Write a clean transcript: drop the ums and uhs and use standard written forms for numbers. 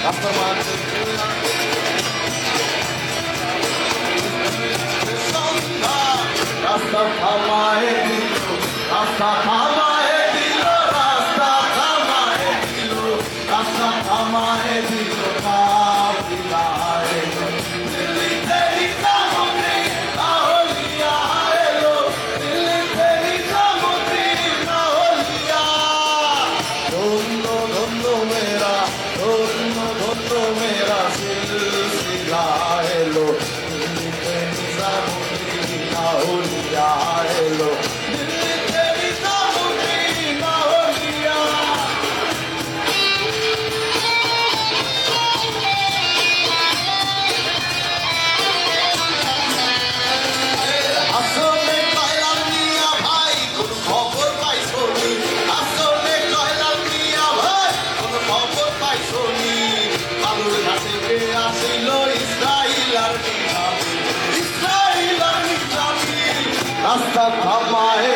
রাস্তার মাঝে রাস্তা থামায় দিল, রাস্তা থামায় দিল, রাস্তা থামায় দিল, রাস্তা থামায় দিল, কাফিলায় দিল্লি থেকে সমুদ্রে লাহোরিয়া এলো, দিল্লি থেকে সমুদ্রে লাহোরিয়া। ধন্য ধন্য মেরা, ধন্য ধন্য মেরা সিলসিলা এলো, দিল্লি থেকে সমুদ্রে লাহোরিয়া এলো, দিল্লি থেকে সমুদ্রে লাহোরিয়া। আসলে কয়লার মিয়া ভাই কোন খবর পাইছো নি? আসলে কয়লার মিয়া ভাই কোন খবর পাইছো নি? বালুর ঘাটে কে আসিল ইসরাইল আর নিজামী, ইসরাইল আর নিজামী। রাস্তা থামায়